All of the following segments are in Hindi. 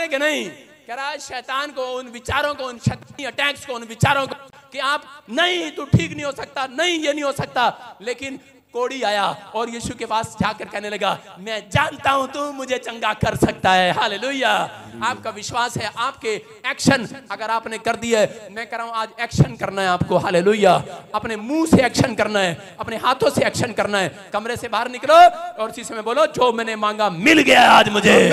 कि नहीं? कह रहा है शैतान को, उन विचारों को, उन शैतानी अटैक्स को, उन विचारों को कि आप नहीं, तू ठीक नहीं हो सकता, नहीं ये नहीं हो सकता। लेकिन कोड़ी आया और यीशु के पास जाकर कहने लगा, मैं जानता हूं तू मुझे चंगा कर सकता है। हालेलुया। आपका विश्वास है, आपके एक्शन अगर आपने कर दिए, मैं कह रहा हूं आज एक्शन करना है आपको। हालेलुया। अपने मुंह से एक्शन करना है, अपने हाथों से एक्शन करना है। कमरे से बाहर निकलो और इसी समय बोलो, जो मैंने मांगा मिल गया आज मुझे।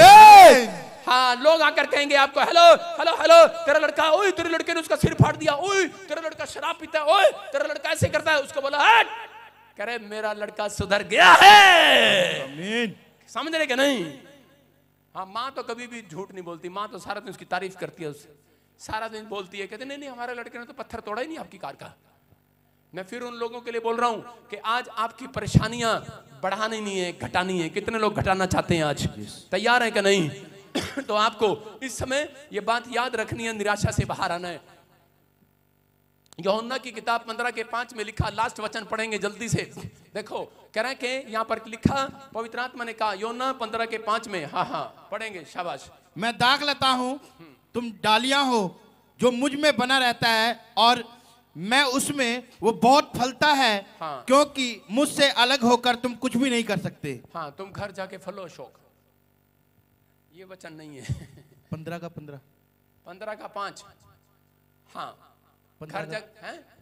हाँ, लोग आकर कहेंगे आपको, हेलो हेलो हेलो, तेरा लड़का, ओए तेरे लड़के ने उसका सिर फाड़ दिया, ओए तेरा लड़का शराब पीता है, ओए तेरा लड़का ऐसे करता है। उसको बोला, हट, कह रहे मेरा लड़का सुधर गया है। आमीन। समझ रहे कि नहीं? हाँ, माँ तो कभी भी झूठ नहीं बोलती। माँ तो सारा दिन उसकी तारीफ करती है, उससे सारा दिन बोलती है, कहते नहीं नहीं हमारे लड़के ने तो पत्थर तोड़ा ही नहीं आपकी कार का। मैं फिर उन लोगों के लिए बोल रहा हूं कि आज आपकी परेशानियां बढ़ानी नहीं है, घटानी है। कितने लोग घटाना चाहते हैं? आज तैयार है कि नहीं? तो आपको इस समय ये बात याद रखनी है, निराशा से बाहर आना है। यूहन्ना की किताब 15:5 में लिखा, लास्ट वचन पढ़ेंगे जल्दी से। देखो, कह रहे हैं कि यहाँ पर लिखा, पवित्र आत्मा ने कहा, यूहन्ना 15:5 में। हाँ हाँ, पढ़ेंगे, शाबाश। मैं दाख लेता हूँ, तुम डालियां हो, जो मुझ में बना रहता है और मैं उसमें, वो बहुत फलता है। हाँ। क्योंकि मुझसे अलग होकर तुम कुछ भी नहीं कर सकते। हाँ, तुम घर जाके फलो शौक। ये वचन नहीं है। 15:5। हाँ, घर जा,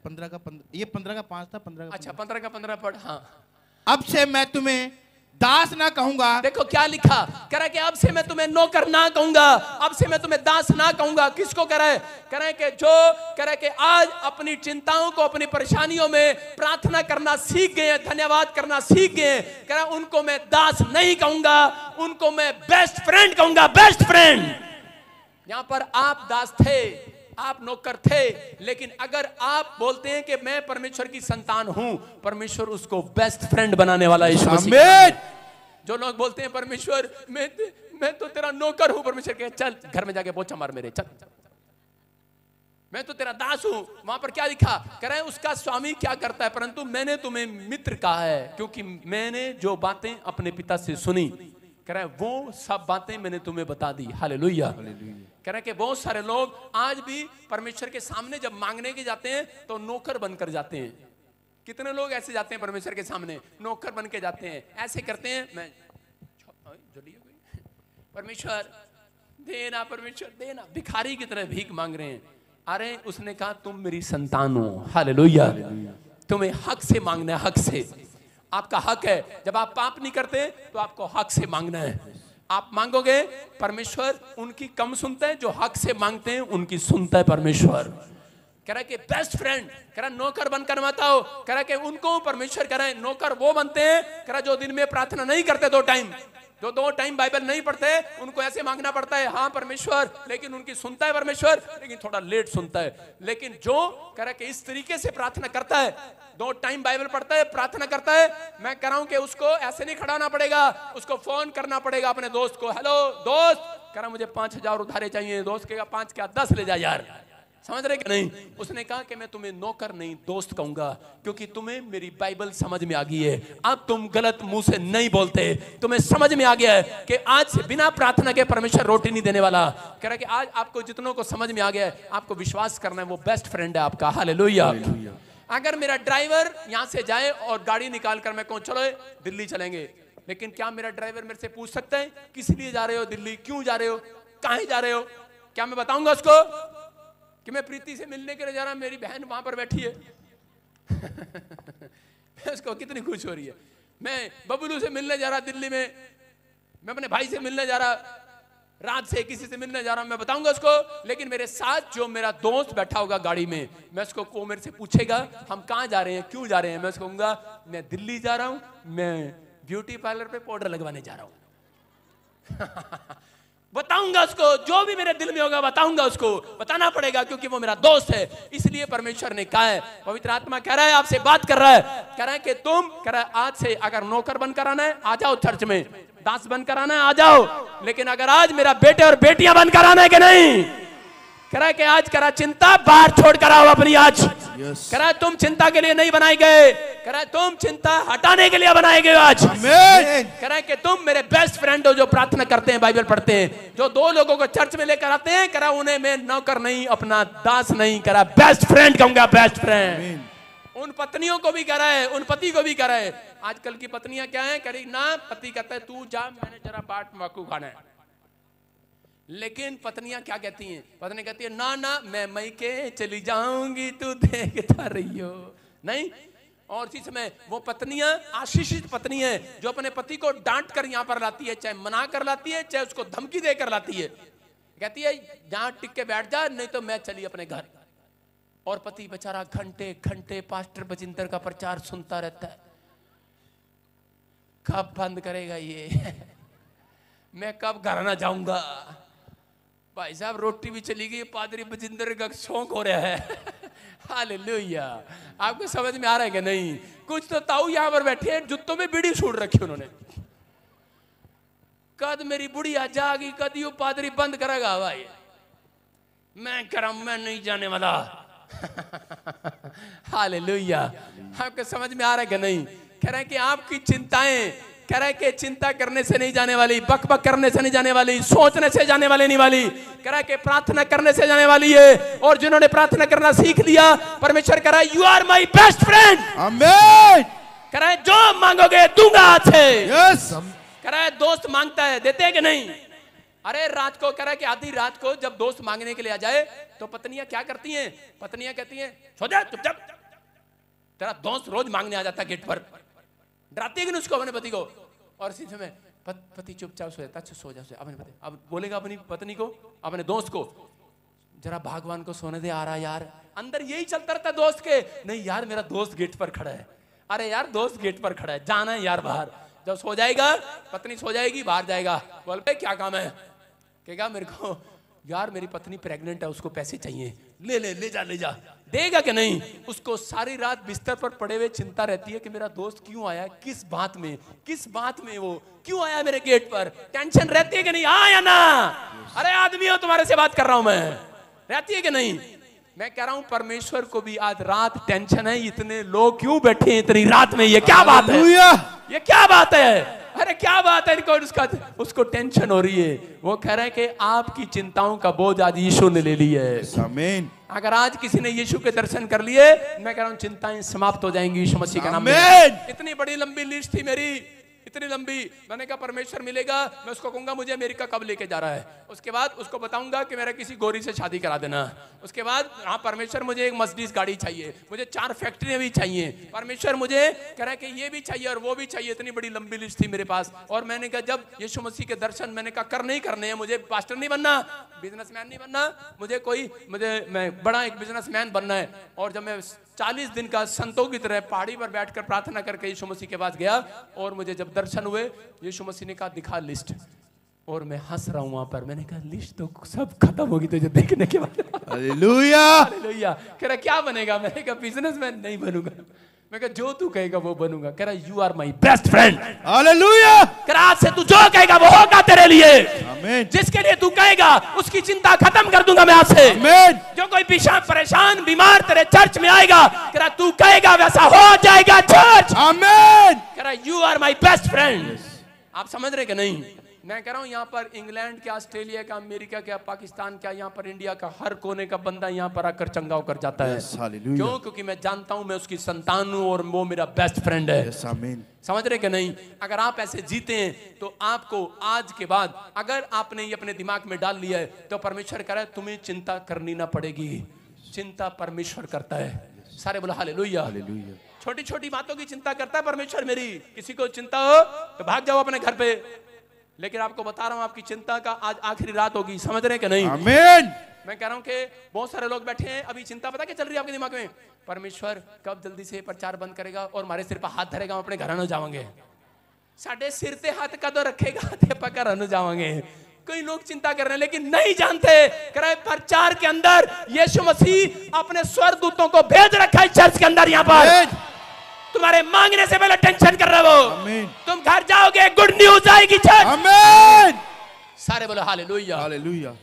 15 ये 15:5 था। 15 अच्छा, 15 पढ़। हाँ, अब से मैं तुम्हें दास ना कहूंगा। देखो क्या लिखा, कह रहा है कि अब से मैं तुम्हें नौकर ना कहूंगा, अब से मैं तुम्हें दास ना कहूंगा। किसको कह रहा है? कह रहा है कि जो, कह रहा है कि आज अपनी चिंताओं को, अपनी परेशानियों में प्रार्थना करना सीख गए हैं, धन्यवाद करना सीख गए हैं, कह रहा है उनको मैं दास नहीं कहूंगा, उनको मैं बेस्ट फ्रेंड कहूंगा। Best friend. यहां पर आप दास थे, आप नौकर थे, लेकिन अगर आप बोलते हैं कि मैं परमेश्वर की संतान हूं, परमेश्वर उसको बेस्ट फ्रेंड बनाने वाला है। आमीन। जो लोग बोलते हैं परमेश्वर मैं तो तेरा नौकर हूं, परमेश्वर कहे चल घर में जाके पोछा मार मेरे, चल मैं तो तेरा दास हूं। वहां पर क्या लिखा? कह रहे हैं उसका स्वामी क्या करता है, परंतु मैंने तुम्हें मित्र कहा है, क्योंकि मैंने जो बातें अपने पिता से सुनी, कह रहा है वो सब बातें मैंने तुम्हें बता दी। हालेलुया। कह रहा है कि बहुत सारे लोग आज भी परमेश्वर के सामने जब मांगने के जाते हैं तो नौकर बनकर जाते हैं। कितने लोग ऐसे जाते हैं परमेश्वर के सामने, नौकर बन के जाते हैं, ऐसे करते हैं, मैं परमेश्वर देना, परमेश्वर देना, भिखारी की तरह भीख मांग रहे हैं। अरे उसने कहा तुम मेरी संतान हो। हालेलुया। तुम्हें हक से मांगना है, हक से। आपका हक है, जब आप पाप नहीं करते तो आपको हक से मांगना है। आप मांगोगे, परमेश्वर उनकी कम सुनता है, जो हक से मांगते हैं उनकी सुनता है परमेश्वर। कह रहा है कि बेस्ट फ्रेंड, कह रहा नौकर बनकर मत आओ, कह रहा है कि उनको परमेश्वर कह रहा है नौकर वो बनते हैं, कह रहा जो दिन में प्रार्थना नहीं करते 2 टाइम, जो 2 टाइम बाइबल नहीं पढ़ते, उनको ऐसे मांगना पड़ता है, हाँ परमेश्वर, लेकिन उनकी सुनता है परमेश्वर, लेकिन थोड़ा लेट सुनता है। लेकिन जो कह रहा है कि इस तरीके से प्रार्थना करता है, 2 टाइम बाइबल पढ़ता है, प्रार्थना करता है, मैं कह रहा हूं कि उसको ऐसे नहीं खड़ा होना पड़ेगा, उसको फोन करना पड़ेगा अपने दोस्त को, हेलो दोस्त, कह रहा मुझे 5000 उधारे चाहिए। दोस्त कहेगा 5 क्या 10 ले जा यार। समझ रहे कि नहीं? उसने कहा कि मैं तुम्हें नौकर नहीं दोस्त कहूंगा, क्योंकि तुम्हें मेरी बाइबल समझ में आ गई है। अब तुम गलत मुंह से नहीं बोलते, तुम्हें समझ में आ गया है कि आज से बिना प्रार्थना के परमेश्वर रोटी नहीं देने वाला। कह रहा है कि आज आपको जितनों को समझ में आ गया है, आपको विश्वास करना है वो बेस्ट फ्रेंड है आपका। हालेलुया। अगर मेरा ड्राइवर यहां से जाए और गाड़ी निकाल कर मैं कहूं चलो दिल्ली चलेंगे, लेकिन क्या मेरा ड्राइवर मेरे से पूछ सकता है किस लिए जा रहे हो दिल्ली, क्यों जा रहे हो, कहां जा रहे हो? क्या मैं बताऊंगा उसको कि मैं प्रीति से मिलने के लिए जा रहा हूं, मेरी बहन वहां पर बैठी है? उसको कितनी खुश हो रही है। मैं बबलू से मिलने जा रहा दिल्ली में, मैं अपने भाई से मिलने जा रहा, रात से किसी से मिलने जा रहा हूं, मैं बताऊंगा उसको। लेकिन मेरे साथ जो मेरा दोस्त बैठा होगा गाड़ी में, मैं उसको वो मेरे से पूछेगा हम कहां जा रहे हैं, क्यों जा रहे हैं, मैं उसको कहूंगा मैं दिल्ली जा रहा हूं, मैं ब्यूटी पार्लर पे पाउडर लगवाने जा रहा हूं। बताऊंगा उसको, जो भी मेरे दिल में होगा बताऊंगा उसको, बताना पड़ेगा क्योंकि वो मेरा दोस्त है। इसलिए परमेश्वर ने कहा है, पवित्र आत्मा कह रहा है, आपसे बात कर रहा है, कह रहा है कि तुम, कह रहा है आज से अगर नौकर बनकर आना है आ जाओ चर्च में, दास बनकर आना है आ जाओ, लेकिन अगर आज मेरा बेटे और बेटियां बनकर आना है कि नहीं, कह रहा है कि आज कह रहा चिंता बाहर छोड़ कर आओ अपनी। आज Yes. कह रहा है तुम चिंता के लिए नहीं बनाए गए, कह रहा है तुम चिंता हटाने के लिए बनाए गए आज। Amen. कह रहा है कि तुम मेरे बेस्ट फ्रेंड हो जो प्रार्थना करते हैं, बाइबल पढ़ते हैं, जो 2 लोगों को चर्च में लेकर आते हैं। कह रहा उन्हें मैं नौकर नहीं, अपना दास नहीं, कह रहा बेस्ट फ्रेंड कहूंगा, बेस्ट फ्रेंड। उन पत्नियों को भी कह रहा है, उन पति को भी कह रहा है। आजकल की पत्नियां क्या है, करी ना पति कहता है तू जा, मैंने जरा बाट तंबाकू खाना है। लेकिन पत्नियां क्या कहती हैं, पत्नी कहती है ना ना मैं मैके चली जाऊंगी, तू देखता रही हो नहीं। और इसी समय वो पत्नियां आशीषित पत्नी है जो अपने पति को डांट कर यहां पर लाती है, चाहे मना कर लाती है, चाहे उसको धमकी देकर लाती है। कहती है जहां टिक के बैठ जा, नहीं तो मैं चली अपने घर। और पति बेचारा घंटे घंटे पास्टर बजिंदर का प्रचार सुनता रहता है। कब बंद करेगा ये मैं कब घर ना जाऊंगा। भाई साहब रोटी भी चली गई, पादरी बजिंदर का शौक हो रहा है हालेलुया। आपको समझ में आ रहा है कि नहीं? कुछ तो ताऊ यहां पर बैठे हैं, जूतों में बीड़ी छूट रखी उन्होंने। कद मेरी बुढ़िया जागी, कद यू पादरी बंद करेगा भाई। मैं करम मैं नहीं जाने वाला हालेलुया। आपको समझ में आ रहा है कि नहीं? कह रहे हैं कि आपकी चिंताएं, कह रहा है कि चिंता करने से नहीं जाने वाली, बकबक करने से नहीं जाने वाली, सोचने से जाने वाली नहीं वाली। कह रहा है कि प्रार्थना करने से जाने वाली है। और जिन्होंने प्रार्थना करना सीख लिया, परमेश्वर कह रहा है you are my best friend. आमीन। कह रहा है जो मांगोगे दूंगा हाथ से। यस। कह रहा है दोस्त मांगता है, देते हैं कि नहीं? अरे रात को कह रहा है कि आधी रात को जब दोस्त मांगने के लिए आ जाए तो पत्नियां क्या करती हैं? पत्नियां कहती हैं सो जा चुपचाप। तेरा दोस्त रोज मांगने आ जाता गेट पर, डराती है कि उसको, अपने पति को। और इसी समय पति चुपचाप सो जाता। अच्छा सो जा, अपने पति अब बोलेगा अपनी पत्नी को, अपने दोस्त को, जरा भगवान को सोने दे, आ रहा यार। अंदर यही चलता रहता दोस्त के, नहीं यार मेरा दोस्त गेट पर खड़ा है, अरे यार दोस्त गेट पर खड़ा है, जाना है यार बाहर। जब सो जाएगा, पत्नी सो जाएगी, बाहर जाएगा, बोल पे क्या काम है? कहेगा मेरे को यार मेरी पत्नी प्रेग्नेंट है, उसको पैसे चाहिए, ले ले ले जा ले जा। देगा कि नहीं? उसको सारी रात बिस्तर पर पड़े हुए चिंता रहती है कि मेरा दोस्त क्यों आया, किस बात में वो क्यों आया मेरे गेट पर। टेंशन रहती है कि नहीं? हाँ या ना? अरे आदमी हो, तुम्हारे से बात कर रहा हूं मैं, रहती है कि नहीं? मैं कह रहा हूं परमेश्वर को भी आज रात टेंशन है। इतने लोग क्यों बैठे हैं इतनी रात में? ये क्या बात है? ये क्या बात है? अरे क्या बात है? इनको उसको टेंशन हो रही है। वो कह रहे हैं कि आपकी चिंताओं का बोझ आज यीशु ने ले लिया है। आमीन। अगर आज किसी ने यीशु के दर्शन कर लिए, मैं कह रहा हूं चिंताएं समाप्त हो जाएंगी यीशु मसीह के नाम में। इतनी बड़ी लंबी लिस्ट थी मेरी, इतनी लंबी। मैंने कहा परमेश्वर मिलेगा, मैं उसको कहूंगा मुझे अमेरिका कब लेके जा रहा है। उसके बाद उसको बताऊंगा कि मेरा किसी गोरी से शादी करा देना। उसके बाद हाँ परमेश्वर मुझे एक मर्सिडीज गाड़ी चाहिए, मुझे 4 फैक्ट्रियां भी चाहिए, परमेश्वर मुझे कह रहा है कि ये भी चाहिए और वो भी चाहिए। इतनी बड़ी लंबी लिस्ट थी मेरे पास। और मैंने कहा जब यीशु मसीह के दर्शन मैंने कहा करने ही करने हैं, मुझे पास्टर नहीं बनना, बिजनेसमैन नहीं बनना, मैं बड़ा एक बिजनेसमैन बनना है। और जब मैं 40 दिन का संतों की तरह पहाड़ी पर बैठकर प्रार्थना करके यीशु मसीह के पास गया, और मुझे जब दर्शन हुए, यीशु मसीह ने कहा दिखा लिस्ट। और मैं हंस रहा हूं वहां पर। मैंने कहा लिस्ट तो सब खत्म होगी तुझे देखने के बाद। Hallelujah hallelujah. कह रहा क्या बनेगा? मैंने कहा बिजनेसमैन नहीं बनूंगा। मैं कहा जो तू कहेगा वो बनूंगा। कह रहा you are my best friend. हालेलुया। कह रहा आज से तू जो कहेगा वो होगा तेरे लिए। आमीन। जिसके लिए तू कहेगा उसकी चिंता खत्म कर दूंगा मैं आज से। आमीन। जो कोई परेशान बीमार तेरे चर्च में आएगा, कह रहा तू कहेगा वैसा हो जाएगा चर्च। आमीन। कह रहा you are my best friend. आप समझ रहे कि नहीं? मैं कह रहा हूं यहाँ पर इंग्लैंड क्या, ऑस्ट्रेलिया का, अमेरिका क्या, पाकिस्तान क्या, यहाँ पर इंडिया का हर कोने का बंदा यहाँ पर आकर चंगा होकर जाता है। क्यों? क्योंकि मैं जानता हूं मैं उसकी संतान हूं और वो मेरा बेस्ट फ्रेंड है। समझ रहे कि नहीं? अगर आप ऐसे जीते हैं तो आपको आज के बाद, अगर आपने ये अपने दिमाग में डाल लिया है, तो परमेश्वर कह रहा है तुम्हें चिंता करनी ना पड़ेगी। चिंता परमेश्वर करता है। सारे बोला हालेलुया। छोटी छोटी बातों की चिंता करता है परमेश्वर मेरी। किसी को चिंता हो तो भाग जाओ अपने घर पे, लेकिन आपको बता रहा हूं आपकी चिंता का आज आखिरी रात होगी। समझ रहे कि नहीं? आमीन। मैं कह रहा हूं कि बहुत सारे लोग बैठे हैं, अभी चिंता पता क्या चल रही है आपके दिमाग में? परमेश्वर कब जल्दी से प्रचार बंद करेगा और हमारे सिर पर हाथ धरेगा, हम अपने घर न जावांगे। साढ़े सिर पे हाथ कदों रखेगा ते पकड़ न जावांगे। कई लोग चिंता कर रहे हैं लेकिन नहीं जानते प्रचार के अंदर यीशु मसीह अपने स्वर्गदूतों को भेज रखा है चर्च के अंदर। यहाँ पर तुम्हारे मांगने से पहले टेंशन कर रहे हो, तुम घर जाओगे गुड न्यूज आएगी चर्च। आमीन। सारे बोलो हालेलुया हालेलुया।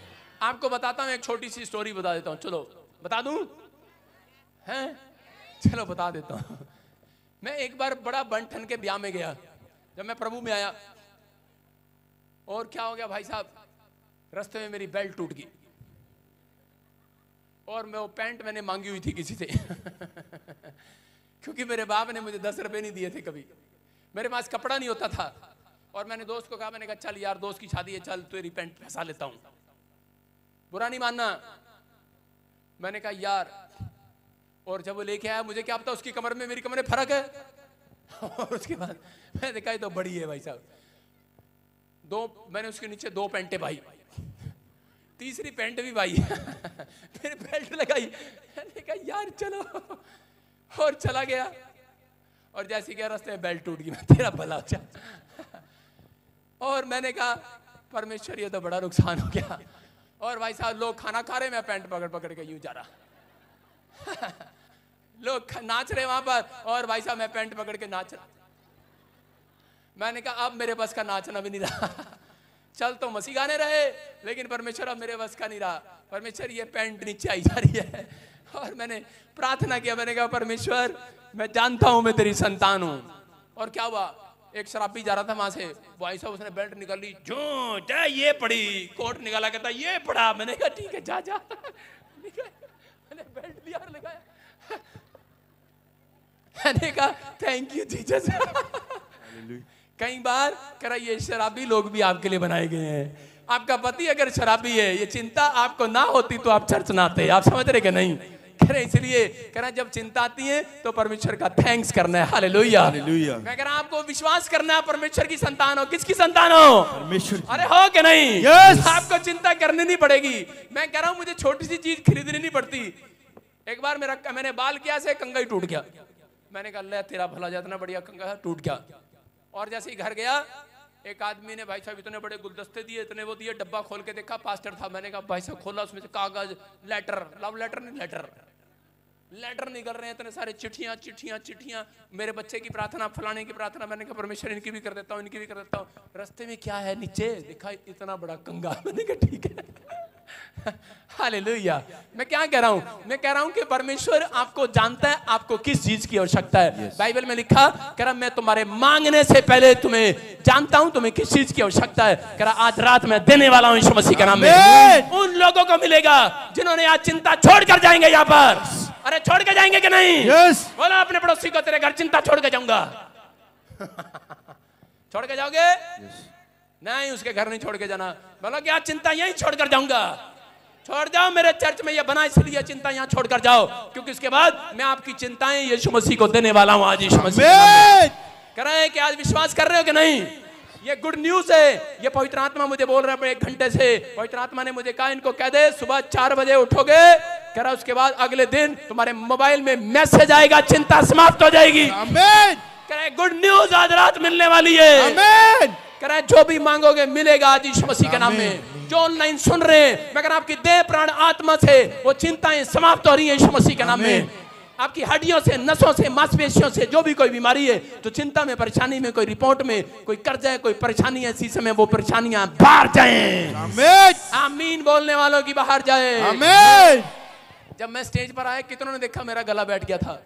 आपको बताता हूं एक छोटी सी स्टोरी बता देता हूं। चलो बता दूं? हैं चलो बता देता हूं। मैं एक बार बड़ा बंठन के ब्याह में गया, जब मैं प्रभु में आया, और क्या हो गया भाई साहब, रास्ते में मेरी बेल्ट टूट गई और मैं वो पैंट मैंने मांगी हुई थी किसी से क्योंकि मेरे बाप ने मुझे 10 रुपए नहीं दिए थे कभी, मेरे पास कपड़ा नहीं होता था। और मैंने दोस्त को कहा, मैंने कहा चल यार दोस्त की शादी है, चल तेरी पैंट फंसा लेता हूं, बुरा नहीं मानना। मैंने कहा यार, और जब वो लेके आया मुझे क्या पता उसकी कमर में मेरी कमर में फर्क है और उसके बाद मैंने देखा ये तो बड़ी है भाई साहब। मैंने उसके नीचे 2 पैंटें भाई, तीसरी पैंट भी भाई फिर बेल्ट लगाई, मैंने कहा यार चलो, और चला गया। और जैसे गया रास्ते में बेल्ट टूट गई, मैं तेरा भला हो जा और मैंने कहा परमेश्वर ये तो बड़ा नुकसान हो गया। और भाई साहब लोग खाना खा रहे, मैं पैंट पकड़ पकड़ के यूं जा रहा लोग नाच रहे वहां पर, और भाई साहब मैं पैंट पकड़ के नाच रहा। मैंने कहा अब मेरे बस का नाचना भी नहीं रहा चल तो मसीह गाने रहे, लेकिन परमेश्वर अब मेरे बस का नहीं रहा, परमेश्वर ये पैंट नीचे आई जा रही है। और मैंने प्रार्थना किया, मैंने कहा परमेश्वर मैं जानता हूं मैं तेरी संतान हूं। और क्या हुआ, एक शराबी जा रहा था वहां से, भाई साहब उसने बेल्ट निकाल ली, जो जा ये पड़ी, कोट निकाला, कहता ये पड़ा। मैंने कहा ठीक है जा जा मैंने बेल्ट लिया और लगाया मैंने कहा थैंक यू जीसस कई बार कह रहा ये शराबी लोग भी आपके लिए बनाए गए हैं। आपका पति अगर शराबी है, ये चिंता आपको ना होती तो आप चर्च ना आते। आप समझ रहे कि नहीं? कह रहे इसलिए कह रहा जब चिंता आती है तो परमेश्वर का थैंक्स करना है। Hallelujah hallelujah. मैं कह रहा आपको विश्वास करना है परमेश्वर की संतान हो। किसकी संतान हो? परमेश्वर। अरे हो कि नहीं? yes! आपको चिंता करनी नहीं पड़ेगी। मैं कह रहा हूं मुझे छोटी सी चीज खरीदनी नहीं पड़ती। एक बार मैंने बाल किया से कंघा ही टूट गया। मैंने कहा ले तेरा भला जातना बढ़िया कंघा टूट गया। और जैसे ही घर गया, एक आदमी ने भाई साहब इतने बड़े गुलदस्ते दिए, इतने वो दिए, डब्बा खोल के देखा पास्टर था। मैंने कहा भाई साहब खोला, उसमें से कागज, लेटर, लव लेटर नहीं, लेटर निकल रहे हैं, इतने सारे चिट्ठियां चिट्ठियां चिट्ठियां, मेरे बच्चे की प्रार्थना, फलाने की प्रार्थना। मैंने कहा परमेश्वर इनकी भी कर देता हूँ, इनकी भी कर देता हूँ। रास्ते में क्या है, नीचे देखा इतना बड़ा कंगा। मैंने कहा ठीक है हालेलुया। मैं क्या कह रहा हूं? मैं कह रहा हूं कि परमेश्वर आपको जानता है आपको किस चीज की आवश्यकता है। बाइबल में लिखा, कह रहा मैं तुम्हारे मांगने से पहले तुम्हें जानता हूं तुम्हें किस चीज की आवश्यकता है। कह रहा आज रात मैं देने वाला हूं यीशु मसीह के नाम में। उन लोगों को मिलेगा जिन्होंने आज चिंता छोड़ कर जाएंगे यहाँ पर। अरे छोड़ के जाएंगे कि नहीं? बोला अपने पड़ोसी को तेरे घर चिंता छोड़ के जाऊंगा छोड़ के जाओगे? नहीं, उसके घर नहीं छोड़ के जाना। बोला क्या चिंता यहीं छोड़ कर जाऊंगा? छोड़ जाओ, मेरे चर्च में ये बना इसलिए चिंता यहाँ छोड़ कर जाओ, क्योंकि उसके बाद मैं आपकी चिंताएं यीशु मसीह को देने वाला हूं। आज यीशु मसीह कह रहे हैं कि आज विश्वास कर रहे हो कि नहीं? ये गुड न्यूज है। ये पवित्र आत्मा मुझे बोल रहा है 1 घंटे से। पवित्र आत्मा ने मुझे कहा इनको कह दे सुबह 4 बजे उठोगे, कह रहा उसके बाद अगले दिन तुम्हारे मोबाइल में मैसेज आएगा, चिंता समाप्त हो जाएगी। कह रहे गुड न्यूज आज रात मिलने वाली है। कह रहे जो भी मांगोगे मिलेगा आज यीशु मसीह के नाम में। जो ऑनलाइन सुन रहे हैं, मगर आपकी देह प्राण आत्मा से वो चिंताएं समाप्त हो रही है यीशु मसीह के नाम में। आपकी हड्डियों से, नसों से, मांसपेशियों से जो भी कोई बीमारी है, तो चिंता में, परेशानी में, कोई रिपोर्ट में कोई कर्जा है, कोई परेशानी है, इसी समय वो परेशानियां बाहर जाएं। आमीन बोलने वालों की बाहर जाए। आमीन। जब मैं स्टेज पर आया, कितनों ने देखा मेरा गला बैठ गया था,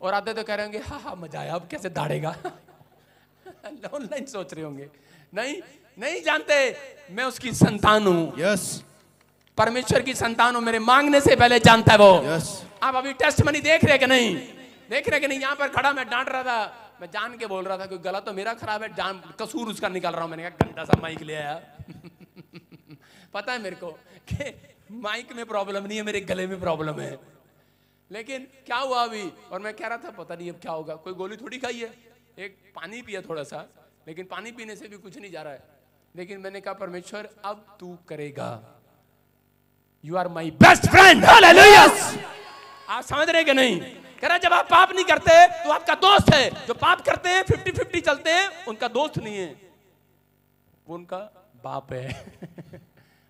और आधे तो कह रहे होंगे हाँ हाँ मजा आया, अब कैसे दाढ़ेगा ऑनलाइन सोच रहे होंगे। नहीं जानते मैं उसकी संतान हूं। यस, परमेश्वर की संतान हूं। मेरे मांगने से पहले जानता है वो। यस। आप अभी टेस्टमनी देख रहे कि नहीं? देख रहे कि नहीं? यहाँ पर खड़ा मैं डांट रहा था, मैं जान के बोल रहा था, क्योंकि गला तो मेरा खराब है, जान कसूर उसका निकाल रहा हूं। मैंने कहा गंदा सा माइक ले आया पता है मेरे को कि माइक में प्रॉब्लम नहीं है, मेरे गले में प्रॉब्लम है। लेकिन क्या हुआ अभी, और मैं कह रहा था पता नहीं अब क्या होगा। कोई गोली थोड़ी खाई है, एक पानी पिया थोड़ा सा, लेकिन पानी पीने से भी कुछ नहीं जा रहा है। लेकिन मैंने कहा परमेश्वर अब तू करेगा। You are my best friend. हालेलुया। आप समझ रहे कि नहीं? कह रहा जब आप पाप नहीं करते तो आपका दोस्त है। जो पाप करते हैं 50-50 चलते हैं, उनका दोस्त नहीं है, वो उनका बाप है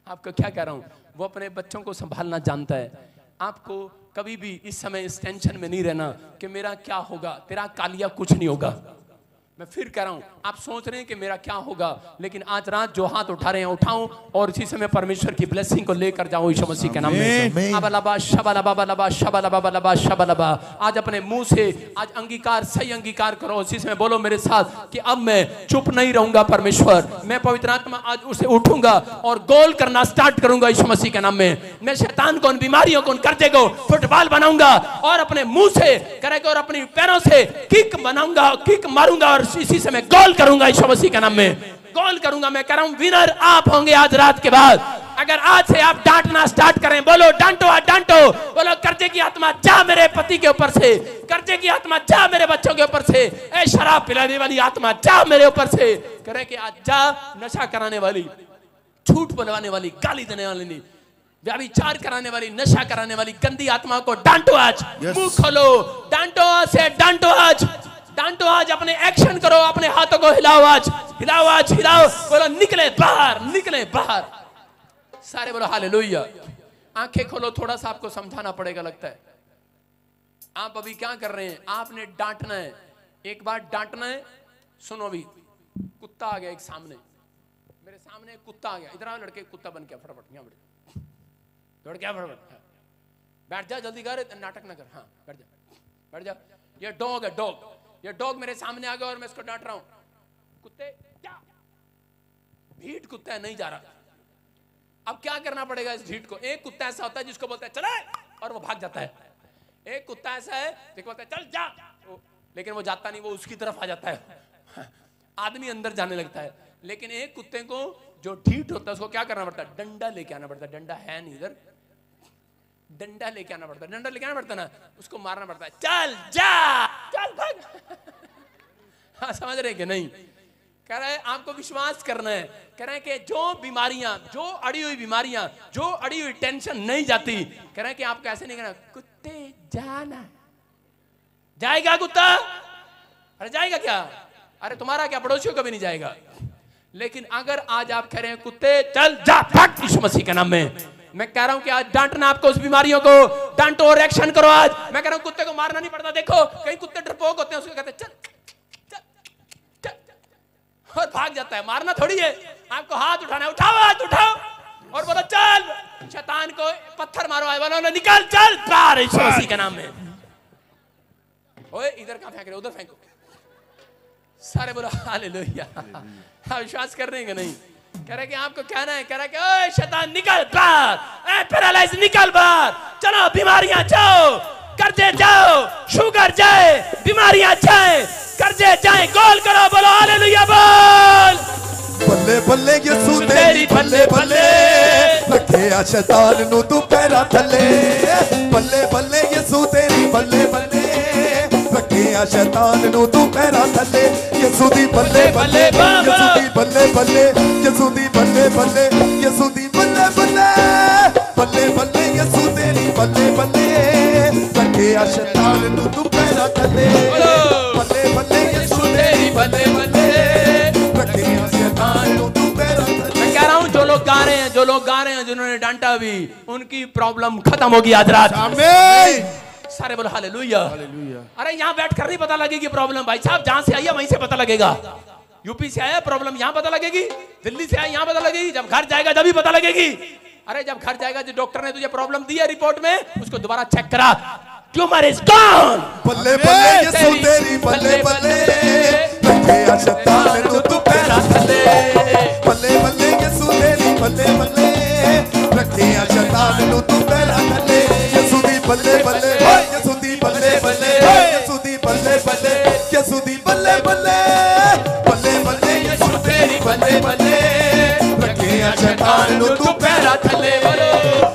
आपको क्या कह रहा हूं? वो अपने बच्चों को संभालना जानता है। आपको कभी भी इस समय इस टेंशन में नहीं रहना कि मेरा क्या होगा। तेरा कालिया कुछ नहीं होगा। मैं फिर कह रहा हूं, आप सोच रहे हैं कि मेरा क्या होगा, लेकिन आज रात जो हाथ उठा रहे हैं उठाऊं और इसी समय परमेश्वर की ब्लेसिंग को लेकर जाऊं यीशु मसीह के नाम में। अबलबा शबलबा शबलबा शबलबा। आज अपने मुंह से आज अंगीकार, सही अंगीकार करो, इसी समय बोलो मेरे साथ कि अब मैं चुप नहीं रहूंगा परमेश्वर, मैं पवित्र आत्मा आज उसे उठूंगा और गोल करना स्टार्ट करूंगा यीशु मसीह के नाम में। मैं शैतान को, उन बीमारियों को, उन कर्जे को फुटबॉल बनाऊंगा और अपने मुंह से करेगा और अपने पैरों से किक बनाऊंगा, किक मारूंगा और इसी समय गोल करूंगा यीशु मसीह के नाम में। गोल करूंगा। मैं कह रहा हूं विनर आप होंगे आज रात के बाद। अगर आज से आप डांटना स्टार्ट करें, बोलो डांटो, आज डांटो, बोलो कर्जे की आत्मा जा मेरे पति के ऊपर से, कर्जे की आत्मा जा मेरे बच्चों के ऊपर से, ए शराब पिलाने वाली आत्मा जा मेरे ऊपर से, करें कि आज जा नशा कराने वाली, झूठ बोलवाने वाली, गाली देने वाली, व्यभिचार कराने वाली, नशा कराने वाली गंदी आत्मा को डांटो आज। मुंह खोलो, डांटो आज से, डांटो आज, डांटो आज, अपने एक्शन करो, अपने हाथों को हिलाओ आज, हिलाओ आज, हिलाओ, बोलो निकले बाहर, निकले बाहर। सारे बोलो हालेलुया। आंखें खोलो, थोड़ा सा आपको समझाना पड़ेगा लगता है। आप अभी क्या कर रहे हैं? आपने डांटना है, एक बार डांटना है। सुनो, अभी कुत्ता आ गया एक सामने, मेरे सामने एक कुत्ता आ गया, इधर आओ लड़के, कुत्ता बन गया, फटाफट यहाँ दौड़ गया, फटाफट बैठ जा, जल्दी कर, नाटक ना कर, हाँ बैठ जा, बैठ जा। ये डॉग है, डॉग, ये डॉग मेरे सामने आ गया और मैं इसको डांट रहा हूं। कुत्ते क्या, ढीठ कुत्ता है, नहीं जा रहा। अब क्या करना पड़ेगा इस ढीठ को? एक कुत्ता ऐसा होता है जिसको बोलता है चले और वो भाग जाता है। एक कुत्ता ऐसा है जिसको बोलता है चल जा, लेकिन वो जाता नहीं, वो उसकी तरफ आ जाता है, आदमी अंदर जाने लगता है। लेकिन एक कुत्ते को जो ढीठ होता है उसको क्या करना पड़ता है? डंडा लेके आना पड़ता है। डंडा है नहीं इधर, डंडा लेके आना पड़ता है, डंडा लेके आना पड़ता है ना, उसको मारना पड़ता है, चल जा, चल भाग। हाँ, समझ रहे कि नहीं? कह रहे हैं आपको विश्वास करना है। कह रहे हैं कि जो बीमारियां, जो अड़ी हुई बीमारियां, जो अड़ी हुई टेंशन नहीं जाती, कह रहे हैं कि आपको ऐसे नहीं करना, कुत्ते जाना, जाएगा कुत्ता? अरे जाएगा क्या? अरे तुम्हारा क्या, पड़ोसियों का भी नहीं जाएगा। लेकिन अगर आज आप कह रहे हैं कुत्ते चल जा, भाग यीशु मसीह के नाम में, मैं कह रहा हूं कि आज डांटना आपको, उस बीमारियों को डांटो और एक्शन करो आज। मैं कह रहा हूं कुत्ते को मारना नहीं पड़ता। देखो कई कुत्ते डरपोक होते हैं, उसको कहते हैं चल चल चल और भाग जाता है। मारना थोड़ी है, आपको हाथ उठाना है, उठाओ हाथ, उठाओ और बोलो चल, शैतान को पत्थर मारो, बोलो ना निकल, चल बाहर यीशु मसीह के नाम में। ओए इधर कहां फेंक रहे हो? उधर फेंको। सारे बोलो हालेलुया। विश्वास कर रहे हैं कि नहीं? कह रहे कि आपको कहना है, कह रहा है कि ओए शैतान निकल बाहर, ए पैरालाइज निकल बाहर, चलो बीमारियां जाओ, कर्जे जाओ, शुगर जाए, बीमारियां जाए, कर्जे जाए, गोल करो, बोलो हालेलुया बोल। बल्ले बल्ले यीशु तेरी बल्ले बल्ले, रखे आ शैतान नु तू पैरा थले। बल्ले बल्ले यीशु तेरी बल्ले बल्ले, रखे आ शैतान नु तू पैरा थले। यीशु दी बल्ले बल्ले, यीशु दी बल्ले बल्ले, यीशु दी बल्ले बल्ले, यीशु दी बल्ले बल्ले, बल्ले बल्ले यीशु तेरी बल्ले बल्ले, रखे आ शैतान नु तू पैरा थले। बल्ले बल्ले यीशु तेरी बल्ले बल्ले, रखे आ शैतान नु तू पैरा थले। मैं कह रहा हूं जो लोग गा रहे हैं, जो लोग गा रहे हैं, जिन्होंने डांटा भी, उनकी प्रॉब्लम खत्म होगी आज रात। आमीन। सारे बोलो हालेलुया। अरे यहाँ बैठ कर नहीं पता लगेगी प्रॉब्लम, भाई साहब जहां से आई है वहीं से पता लगेगा। यूपी से आया प्रॉब्लम, यहाँ पता लगेगी, दिल्ली से आया यहाँ पता लगेगी, जब घर जाएगा तभी पता लगेगी। अरे जब घर जाएगा, जो डॉक्टर ने तुझे प्रॉब्लम दी है रिपोर्ट में, उसको दोबारा चेक करा, ट्यूमर इज गॉन। बल्ले बल्ले यीशु तेरी बल्ले बल्ले, रखे आ शैतान नु तू पैरा थले। बल्ले बल्ले यीशु तेरी बल्ले बल्ले, रखे आ शैतान नु तू पैरा थले। यीशु दी बल्ले बल्ले, यीशु दी बल्ले बल्ले, यीशु दी बल्ले बल्ले, यीशु दी बल्ले बल्ले, बल्ले बल्ले यीशु तेरी बल्ले बल्ले, रखे आ शैतान नु तू पैरा थले।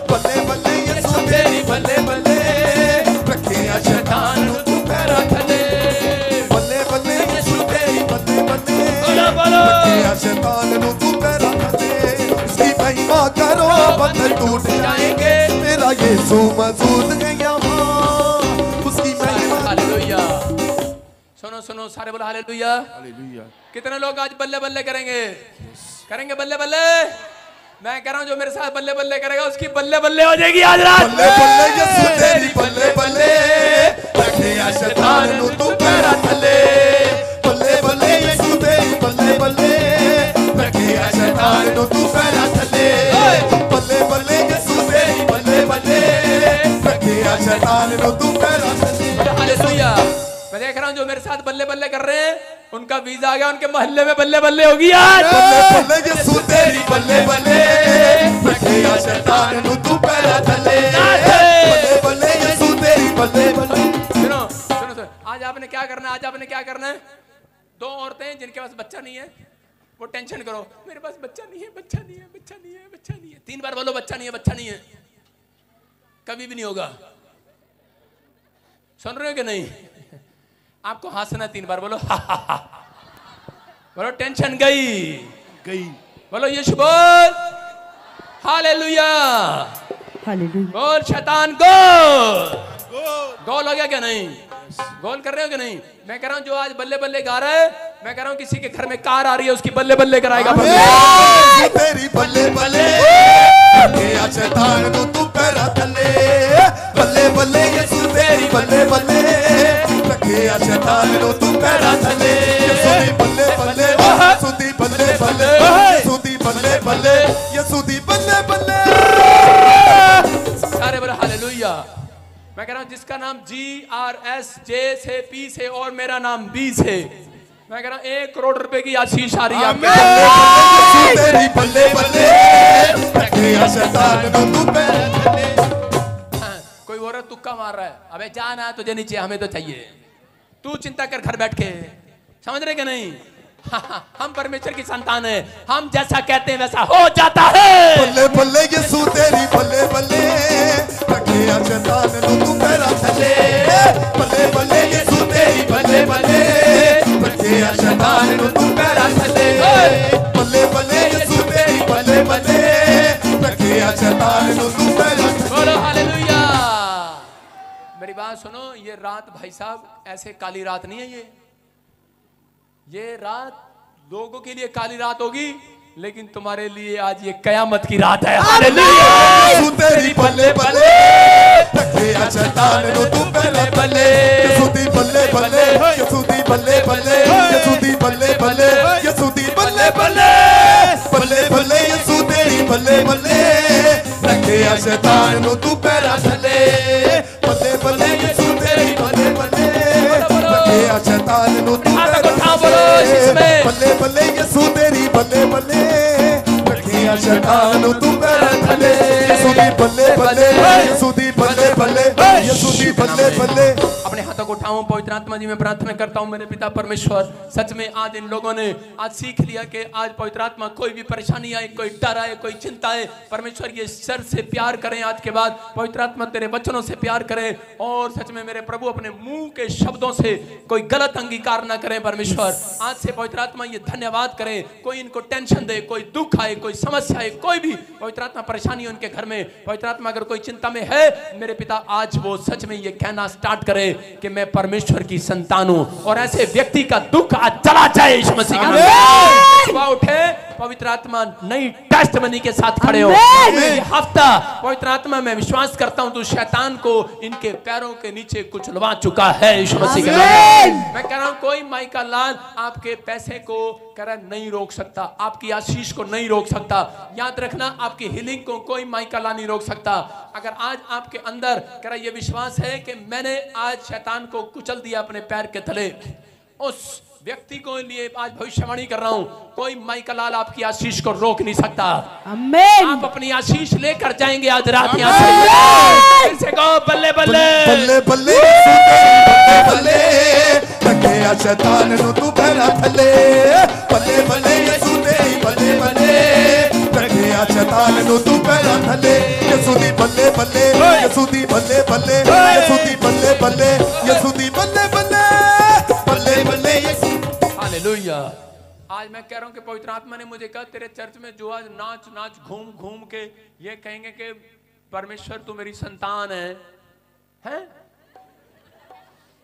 बल्ले बल्ले यीशु तेरी बल्ले बल्ले, रखे आ शैतान नु तू पैरा थले। बल्ले बल्ले यीशु तेरी बल्ले बल्ले, रखे आ शैतान नु तू पैरा थले। इसकी महिमा करो, बंधन टूट जाएंगे, मेरा यीशु मौजूद है यहाँ, उसकी महिमा। हालेलुया। सुनो सुनो, सारे बोलो हालेलुया। हालेलुया। कितने लोग आज बल्ले बल्ले करेंगे? करेंगे बल्ले बल्ले? मैं कह रहा हूं जो मेरे साथ बल्ले बल्ले करेगा उसकी बल्ले बल्ले हो जाएगी आज रात। बल्ले बल्ले यीशु तेरी बल्ले बल्ले, रखे आ शैतान नु तू पैरा थले। बल्ले बल्ले यीशु तेरी बल्ले बल्ले रखे शैतान नु तू पैरा थले बल्ले बल्ले यसू तेरी बल्ले बल्ले रखे शैतान नु तू पैरा थले। हालेलुया। मैं देख रहा हूँ जो मेरे साथ बल्ले बल्ले कर रहे हैं उनका वीजा आ गया, उनके मोहल्ले में बल्ले बल्ले होगी आज। बल्ले बल्ले यसू तेरी बल्ले बल्ले रखे शैतान नु तू पैरा थले बल्ले बल्ले यसू तेरी बल्ले बल्ले। सुनो सुनो सुनो, आज आपने क्या करना है, आज आपने क्या करना है। दो औरतें जिनके पास बच्चा नहीं है वो टेंशन करो, मेरे पास बच्चा नहीं है, बच्चा नहीं है, बच्चा नहीं है, बच्चा नहीं है। 3 बार बोलो बच्चा नहीं है, बच्चा नहीं है, कभी भी नहीं होगा। सुन रहे हो कि नहीं? आपको हंसना 3 बार बोलो बोलो टेंशन गई गई। बोलो यीशु बोल हालेलुया हालेलुया। बोल शैतान गोल गोल हो गया क्या? नहीं गोल कर रहे हो कि नहीं? मैं कह रहा हूं जो आज बल्ले बल्ले गा रहा है, मैं कह रहा हूं किसी के घर में कार आ रही है उसकी बल्ले बल्ले कराएगा। तेरी बल्ले बल्ले रखे शैतान नु तू पैरा थले बल्ले बल्ले यसू तेरी बल्ले बल्ले रखे शैतान नु तू पैरा थले यसू दी बल्ले बल्ले यसू दी बल्ले बल्ले यसू दी बल्ले बल्ले यसू दी बल्ले बल्ले। सारे बोलो हालेलुया। मैं कह रहा हूं जिसका नाम GRS J से P से और मेरा नाम B से, मैं कह रहा हूं 1 करोड़ रुपए की आशीष आ रही है आपके। तेरी बल्ले बल्ले रखे शैतान नु तू पैरा थले। कोई औरत तुक्का मार रहा है, अबे जाना तुझे नहीं चाहिए, हमें तो चाहिए, तू चिंता कर घर बैठ के। समझ रहे कि नहीं? हम परमेश्वर की संतान है, हम जैसा कहते हैं वैसा हो जाता है। बल्ले बल्ले यसू तेरी बल्ले बल्ले रखे शैतान नु तू पैरा थले बल्ले बल्ले यसू तेरी बल्ले बल्ले रखे शैतान नु तू पैरा थले बल्ले बल्ले यसू तेरी बल्ले बल्ले रखे शैतान नु तू पैरा थले। बोलो हालेलुया। मेरी बात सुनो, ये रात भाई साहब ऐसे काली रात नहीं है। ये रात लोगों के लिए काली रात होगी, लेकिन तुम्हारे लिए आज ये कयामत की रात है। हालेलुया। यसू तेरी बल्ले बल्ले रखे शैतान नु तू पैरा थले यसू दी बल्ले बल्ले यसू दी बल्ले बल्ले यसू दी बल्ले बल्ले यसू दी बल्ले बल्ले बल्ले बल्ले यसू तेरी बल्ले बल्ले रखे शैतान नु तू पैरा थले बल्ले बल्ले यसू तेरी बल्ले बल्ले रखे शैतान नु तू पैरा थले बल्ले बल्ले यसू तेरी बल्ले बल्ले रखे शैतान नु तू पैरा थले यसू दी बल्ले बल्ले यसू दी बल्ले बल्ले यसू दी बल्ले बल्ले। अपने हाथों को उठाऊं, पवित्र आत्मा जी मैं प्रार्थना करता हूं मेरे पिता परमेश्वर, सच में आज इन लोगों ने आज सीख लिया कि आज पवित्र आत्मा कोई भी परेशानी आए, कोई डर आए, कोई चिंता आए, परमेश्वर ये सर से प्यार करें। आज के बाद पवित्र आत्मा तेरे वचनों से प्यार करें और सच में मेरे प्रभु अपने मुंह के शब्दों से कोई गलत अंगीकार ना करें। परमेश्वर आज से पवित्र आत्मा ये धन्यवाद करें, कोई इनको टेंशन दे, कोई दुख आए, कोई समस्या आए, कोई भी पवित्र आत्मा परेशानी है उनके घर में, पवित्र आत्मा अगर कोई चिंता में है मेरे पिता आज वो सच में ये कहना स्टार्ट करे कि मैं परमेश्वर की संतान हूं और ऐसे व्यक्ति का दुख आज चला जाए यीशु मसीह के नाम। सुबह उठे पवित्र आत्मा नई टेस्ट मनी के साथ खड़े हो। ये हफ्ता पवित्र आत्मा में विश्वास करता हूं तू शैतान को इनके पैरों के नीचे कुचलवा चुका है यीशु मसीह के नाम। मैं कह रहा हूं कोई माइका लाल आपके पैसे को कह रहा नहीं रोक सकता, आपकी आशीष को नहीं रोक सकता। याद रखना आपकी हीलिंग को कोई माइका लाल नहीं रोक सकता। अगर आज आपके अंदर कह रहा ये विश्वास है कि मैंने आज शैतान को कुचल दिया अपने पैर के तले, उस व्यक्ति को लिए आज भविष्यवाणी कर रहा हूं कोई माइका लाल आपकी आशीष को रोक नहीं सकता। आमीन। आप अपनी आशीष लेकर जाएंगे आज रात यहाँ से। फिर से कहो बल्ले बल्ले बल्ले बल्ले बल्ले बल्ले रखे शैतान नु तू पैरा थले बल्ले बल्ले यसू तेरी बल्ले बल्ले रखे शैतान नु तू पैरा थले यसू दी बल्ले बल्ले यसू दी बल्ले बल्ले यसू दी बल्ले बल्ले यसू दी बल्ले बल्ले बल्ले बल्ले यसू। हालेलुया। आज मैं कह रहा हूं कि पवित्र आत्मा ने मुझे कहा तेरे चर्च में जो आज नाच नाच घूम घूम के ये कहेंगे कि परमेश्वर तू मेरी संतान है, हैं?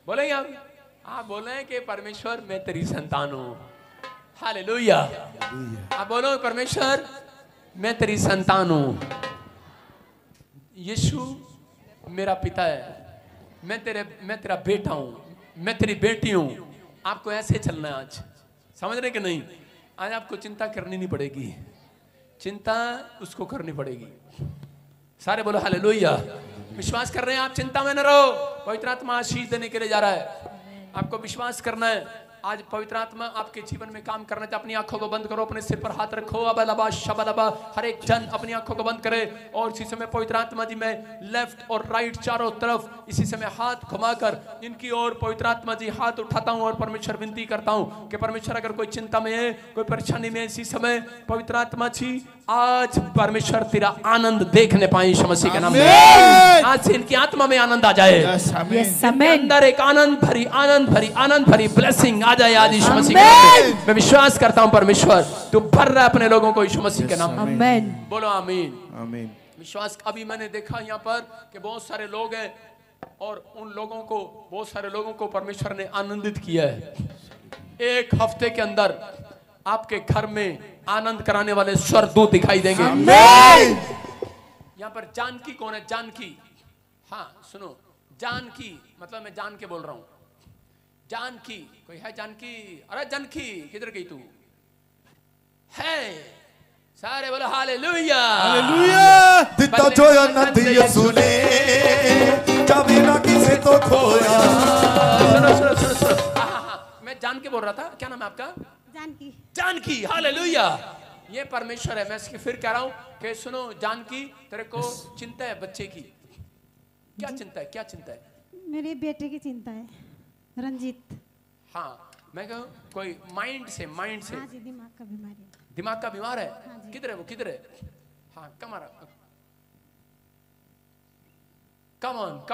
बोलेंगे आप बोले कि परमेश्वर मैं तेरी संतान हूं। हालेलुया। आप बोलो परमेश्वर मैं तेरी संतान हूं, यीशु मेरा पिता है, मैं तेरा बेटा हूं, मैं तेरी बेटी हूं। आपको ऐसे चलना है आज, समझ रहे कि नहीं? आज आपको चिंता करनी नहीं पड़ेगी, चिंता उसको करनी पड़ेगी। सारे बोलो हालेलुया। विश्वास कर रहे हैं आप, चिंता में न रहो। पवित्र आत्मा आशीष देने के लिए जा रहा है, आपको विश्वास करना है। आज पवित्र आत्मा आपके जीवन में काम करना चाहिए। अपनी आंखों को बंद करो, अपने सिर पर हाथ रखो। अबलबा शबलबा, हर एक जन अपनी आंखों को बंद करे और इसी समय पवित्र आत्मा जी मैं लेफ्ट और राइट चारों तरफ इसी समय हाथ घुमाकर इनकी ओर पवित्र आत्मा जी हाथ उठाता हूं और परमेश्वर विनती करता हूं कि परमेश्वर अगर कोई चिंता में है, कोई परेशानी में, इसी समय पवित्र आत्मा जी आज परमेश्वर तेरा आनंद देखने पाए यीशु मसीह के नाम में। आज से इनकी आत्मा में आनंद आ जाए, अंदर एक आनंद भरी ब्लेसिंग आ जाए आज यीशु मसीह के नाम में। मैं विश्वास करता हूं परमेश्वर तू भर रहा है अपने लोगों को यीशु मसीह के नाम में। बोलो आमीन आमीन। विश्वास। अभी मैंने देखा यहाँ पर कि बहुत सारे लोग हैं और उन लोगों को, बहुत सारे लोगों को परमेश्वर ने आनंदित किया है। एक हफ्ते के अंदर आपके घर में आनंद कराने वाले स्वर्गदूत दिखाई देंगे। यहाँ पर जानकी कौन है? जानकी, हाँ सुनो, जानकी मतलब मैं जान के बोल रहा हूं। जानकी, कोई है जानकी? अरे जानकी किधर गई तू? है, सारे बोलो हालेलुया हालेलुया। दिता जो आनंद यीशु ने, चाबी ना किसे तो खोया। सुनो सुनो सुनो सुनो, मैं जान के बोल रहा था। क्या नाम है आपका? जानकी। जानकी, हालेलुया। ये परमेश्वर है। मैं इसकी फिर कह रहा हूं कि सुनो जानकी, तेरे को चिंता है बच्चे की। क्या चिंता है? क्या चिंता है? मेरे बेटे की चिंता है, रंजीत। हाँ, मैं कहूँ कोई माइंड से हाँ जी, दिमाग का बीमारी। दिमाग का बीमार है? हाँ जी। किधर है वो? किधर है? हाँ, कम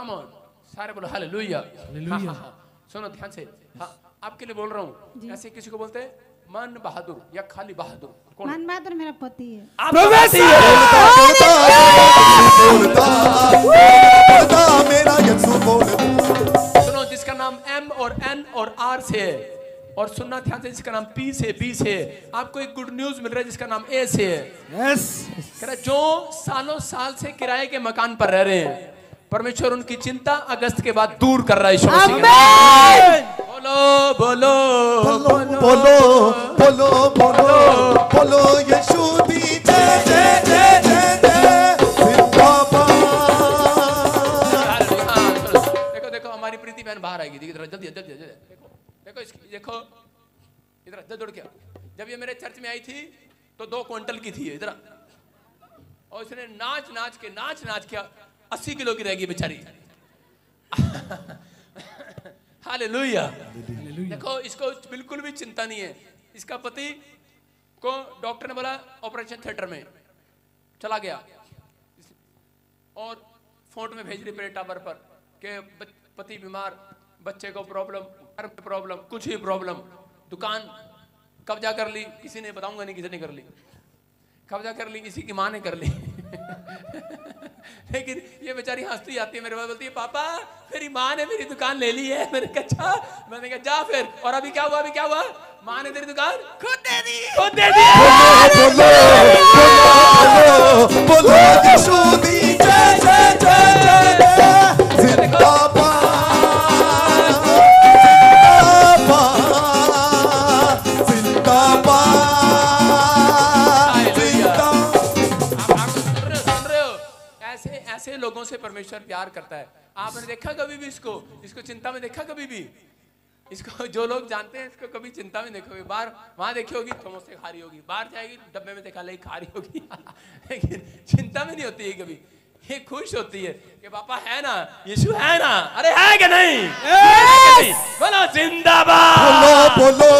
ऑन, सारे बोलो हालेलुया। हाँ, हाँ, हाँ, सुनो ध्यान से। हाँ, आपके लिए बोल रहा हूँ। ऐसे किसी को बोलते हैं मन बहादुर या खाली बहादुर? कौन? मन बहादुर मेरा पति है। आप पति है। मेरा यीशु बोलता। सुनो, जिसका नाम M और N और R से है, और सुनना ध्यान से, जिसका नाम P से, B से है। आपको एक गुड न्यूज मिल रहा है जिसका नाम A से है। कह रहा जो सालों साल से किराए के मकान पर रह रहे हैं, परमेश्वर उनकी चिंता अगस्त के बाद दूर कर रहा है यीशु मसीह के नाम। बोलो बोलो बोलो बोलो बोलो बोलो यीशु दी जय जय जय जय जय जिंदाबाद। देखो देखो, हमारी प्रीति बहन बाहर आएगी। जल्दी जल्दी जल्दी। देखो देखो इधर दौड़ के। जब ये मेरे चर्च में आई थी तो 2 क्विंटल की थी इधर, और इसने नाच के 80 किलो की रहेगी बेचारी। हालेलुया। देखो इसको बिल्कुल भी चिंता नहीं है। इसका पति को डॉक्टर ने बोला ऑपरेशन थिएटर में, चला गया और फोन में भेज रही मेरे टावर पर कि पति बीमार, बच्चे को प्रॉब्लम, घर में प्रॉब्लम, कुछ ही प्रॉब्लम। दुकान कब्जा कर ली, किसी ने बताऊंगा नहीं किसी ने कर ली, कब्जा कर ली, इसी की माँ ने कर ली। लेकिन ये बेचारी हंसती आती है मेरे पास, बोलती है पापा मेरी माँ ने मेरी दुकान ले ली है। मैंने कहा मैंने कहा जा फिर। और अभी क्या हुआ? माँ ने तेरी दुकान खुद दे दी। बोलो यीशु दी जय जय जय जय जिंदाबाद ऐसे लोगों से परमेश्वर प्यार करता है। आपने देखा कभी भी इसको चिंता में देखा? कभी भी इसको जो लोग जानते हैं इसको कभी चिंता में देखोगे, बाहर वहां देखी होगी समोसे खा रही होगी, बाहर जाएगी डब्बे में देखा ले खा रही होगी। लेकिन चिंता में नहीं होती है कभी, ये खुश होती है कि पापा है ना, यीशु है ना। अरे है कि नहीं? बोलो जिंदाबाद। बोलो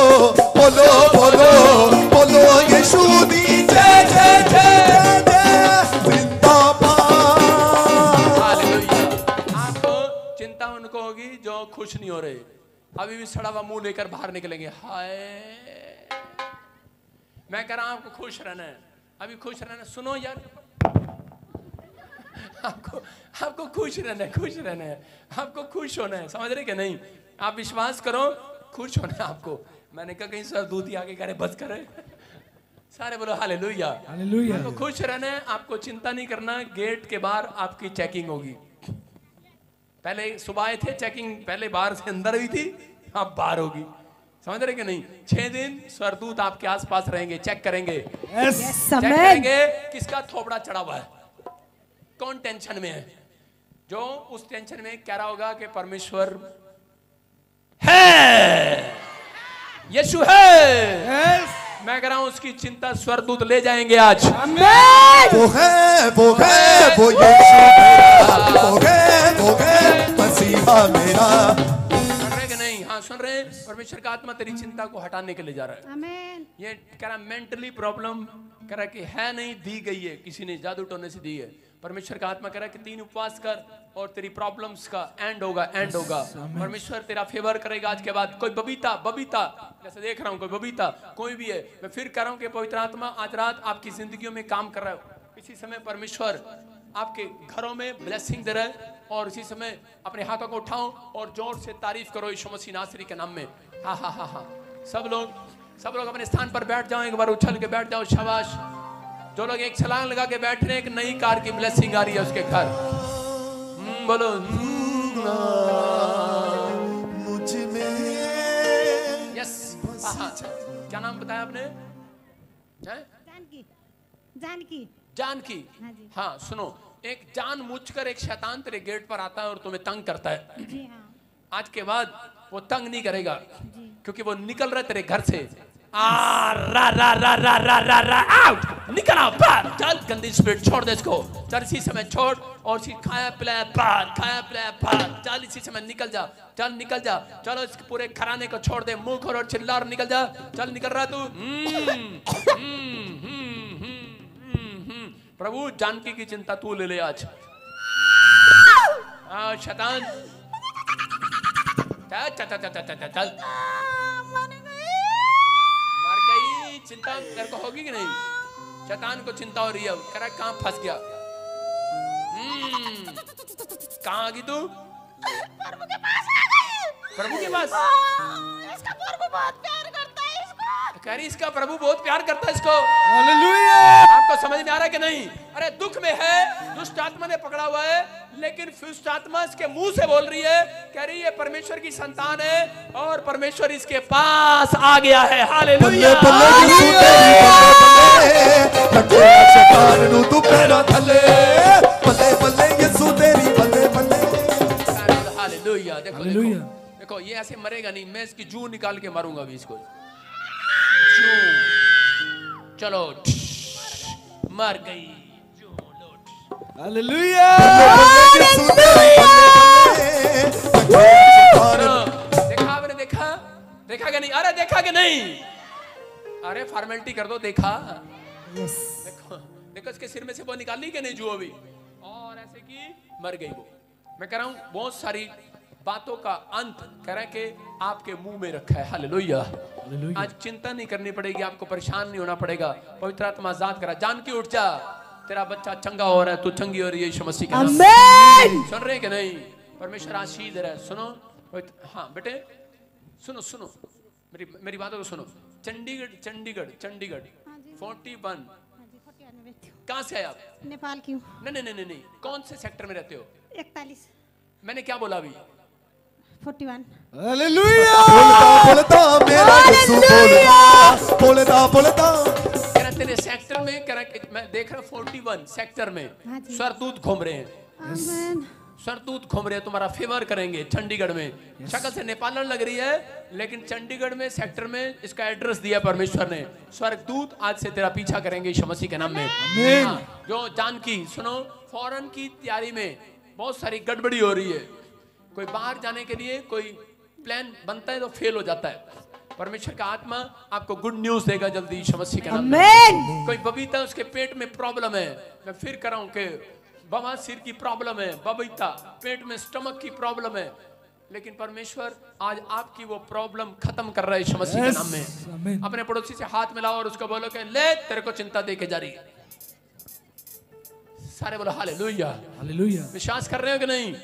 बोलो बोलो बोलो यीशु दी जय जय जय जय जिंदाबाद। आपको चिंता उनको होगी जो खुश नहीं हो रहे, अभी भी सड़ा हुआ मुंह लेकर बाहर निकलेंगे। हाय, मैं कह रहा हूं आपको खुश रहना है, अभी खुश रहना। सुनो यार, आपको खुश रहना है, आपको खुश होना है, समझ रहे कि नहीं? आप विश्वास करो, खुश होना है आपको। मैंने कहा कहीं सर दूधी आगे करे बस करे। सारे बोलो हालेलुया। आपको खुश रहना है, आपको चिंता नहीं करना। गेट के बाहर आपकी चेकिंग होगी। पहले सुबह आए थे चेकिंग, पहले बाहर से अंदर हुई थी, अब बाहर होगी। समझ रहे कि नहीं? 6 दिन स्वर्गदूत आपके आसपास रहेंगे, चेक करेंगे, Yes, चेक amen. करेंगे किसका थोबड़ा चढ़ा हुआ है, कौन टेंशन में है। जो उस टेंशन में कह रहा होगा कि परमेश्वर है, यीशु है, मैं कह रहा हूं उसकी चिंता स्वर्गदूत ले जाएंगे आज। Amen. वो है वो यीशु मेरा, वो है मसीहा मेरा। सुन रहे कि नहीं? हाँ सुन रहे। परमेश्वर का आत्मा तेरी चिंता को हटाने के लिए जा रहा है। आमेन। ये कह रहा मेंटली प्रॉब्लम कह रहा कि है नहीं, दी गई है, किसी ने जादू टोने से दी है। परमेश्वर का आत्मा कह रहा है कि 3 उपवास कर और तेरी प्रॉब्लम्स का एंड होगा, एंड होगा। परमेश्वर तेरा फेवर करेगा आज के बाद। कोई बबीता जैसे देख रहा हूं, कोई बबीता कोई भी है, मैं फिर कह रहा हूं कि पवित्र आत्मा आज रात आपकी जिंदगियों में काम कर रहा है। इसी समय परमेश्वर आपके घरों में ब्लेसिंग दे रहा है। और इसी समय अपने हाथों को उठाओ और जोर से तारीफ करो यीशु मसीह नासरी के नाम में। हा हा हा हा। सब लोग अपने स्थान पर बैठ जाओ, एक बार उछल के बैठ जाओ। शाबाश। जो लोग एक छलांग लगा के बैठ रहे हैं, एक नई कार की ब्लेसिंग आ रही है उसके घर। बोलो मुझ में। यस। क्या नाम बताया आपने? जानकी। जानकी। हाँ जी। हाँ सुनो, एक जानबूझकर एक शैतान तेरे गेट पर आता है और तुम्हें तंग करता है। जी हाँ। आज के बाद वो तंग नहीं करेगा, जी। क्योंकि वो निकल रहा है तेरे घर से। आउट, निकल आओ बाहर। चल गंदी स्पिरिट छोड़ दे इसको, चल इसी समय छोड़। और खाया पिलाया बाहर, चल इसी समय निकल जा, चल निकल जा। चलो इस पूरे घराने को छोड़ दे, मुंह खोल और चिल्ला और निकल जा। चल निकल रहा तू। प्रभु जानकी की चिंता तू ले ले आज। शैतान चल मार गई। चिंता तेरे को होगी कि नहीं? शैतान को चिंता हो रही है, कह रहा है कहां फंस गया। कहां आ गई तू? प्रभु के पास आ गई। प्रभु के पास? इसका प्रभु बहुत प्यार करता है इसको। कह रही इसका प्रभु बहुत प्यार करता है इसको। हालेलुया। आपको समझ में आ रहा है कि नहीं? अरे दुख में है, दुष्ट आत्मा ने पकड़ा हुआ है, लेकिन दुष्ट आत्मा इसके मुंह से बोल रही है, कह रही है परमेश्वर की संतान है और परमेश्वर इसके पास आ गया है। हालेलुया। हालेलुया। देखो ये ऐसे मरेगा नहीं, मैं इसकी जू निकाल के मारूंगा अभी इसको। चलो मर गई। हालेलुया। देखा आपने? देखा कि नहीं? अरे देखा कि नहीं? अरे फॉर्मेलिटी कर दो। देखा? देखो इसके सिर में से वो निकाली कि नहीं जू अभी, और ऐसे की मर गई वो। मैं कह रहा हूं बहुत सारी बातों का अंत कह रहा है कि आपके मुंह में रखा है। हालेलुया। आज चिंता नहीं करनी पड़ेगी, आपको परेशान नहीं होना पड़ेगा। पवित्र आत्मा आजाद करा। जानकी उठ जा, तेरा बच्चा चंगा हो रहा है, तू चंगी हो रही है यीशु मसीह के नाम में। आमेन। सुन रहे कि नहीं? परमेश्वर आशीष दे रहा है। सुनो हाँ बेटे, सुनो मेरी बातों को सुनो। चंडीगढ़ 41। कहाँ से आए आप? नेपाल की हूँ। नहीं, कौन से सेक्टर में रहते हो? 41। मैंने क्या बोला अभी? 41। हालेलुया। बोलता मेरा यीशु बोलता। कह रहा तेरे सेक्टर में, कह रहा मैं देख रहा 41 सेक्टर में हाँ जी। स्वरदूत घूम रहे हैं। आमेन। स्वरदूत घूम रहे हैं, तुम्हारा फेवर करेंगे। चंडीगढ़ में शक्ल से नेपालन लग रही है, लेकिन चंडीगढ़ में सेक्टर में इसका एड्रेस दिया परमेश्वर ने। स्वर्गदूत आज से तेरा पीछा करेंगे यीशु मसीह के नाम में। हाँ, जो जानकी सुनो, फॉरेन की तैयारी में बहुत सारी गड़बड़ी हो रही है। कोई बाहर जाने के लिए कोई प्लान बनता है तो फेल हो जाता है। परमेश्वर का आत्मा आपको गुड न्यूज देगा जल्दी यीशु मसीह के नाम में। आमेन। कोई बबीता उसके पेट में प्रॉब्लम है, मैं फिर कर रहा हूं कि बवासीर की प्रॉब्लम है, बबीता पेट में स्टमक की प्रॉब्लम है, लेकिन परमेश्वर आज आपकी वो प्रॉब्लम खत्म कर रहा है यीशु मसीह के नाम में। अपने पड़ोसी से हाथ मिलाओ और उसको बोलो कि ले तेरे को चिंता दे के जा रही है। सारे बोलो हालेलुया। विश्वास कर रहे हो कि नहीं?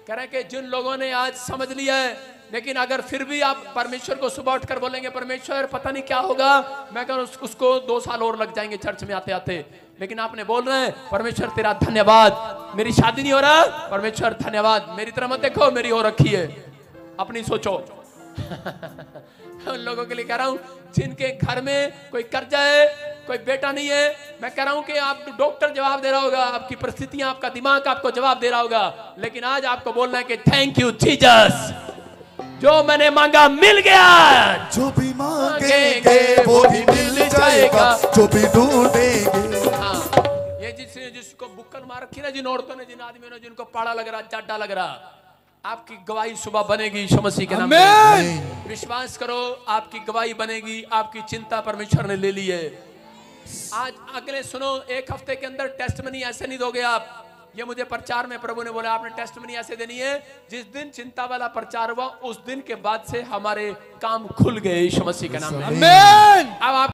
कह रहे कि जिन लोगों ने आज समझ लिया है, लेकिन अगर फिर भी आप परमेश्वर को सुबह उठकर बोलेंगे परमेश्वर पता नहीं क्या होगा, मैं कह उसको 2 साल और लग जाएंगे चर्च में आते आते, लेकिन आपने बोल रहे हैं परमेश्वर तेरा धन्यवाद, मेरी शादी नहीं हो रहा, परमेश्वर धन्यवाद, मेरी तरफ मत देखो, मेरी हो रखी है, अपनी सोचो। उन लोगों के लिए कह रहा हूं जिनके घर में कोई कर्जा है, कोई बेटा नहीं है, मैं कह रहा हूं कि आप डॉक्टर जवाब दे रहा होगा, आपकी परिस्थितियां, आपका दिमाग आपको जवाब दे रहा होगा, लेकिन आज आपको बोलना है कि थैंक यू जीसस, जो मैंने मांगा मिल गया। जो भी मांगेंगे वो भी मिल जाएगा, जो भी ढूंढेंगे। हाँ, ये जिसको बुक्कन मार रखी ना, जिन औरतों ने, जिन आदमियों ने, जिनको पाड़ा लग रहा, जाडा लग रहा, आपकी गवाही सुबह बनेगी यीशु मसीह के नाम में। विश्वास करो, आपकी गवाही बनेगी। आपकी चिंता परमेश्वर ने ले ली है। आज अगले सुनो, एक हफ्ते के अंदर टेस्टमनी ऐसे नहीं दोगे आप। ये मुझे प्रचार में प्रभु ने बोला आपने टेस्टमनी ऐसे देनी है, जिस दिन चिंता वाला प्रचार हुआ उस दिन के बाद से हमारे काम खुल गए यीशु मसीह के नाम में। आमीन। अब आप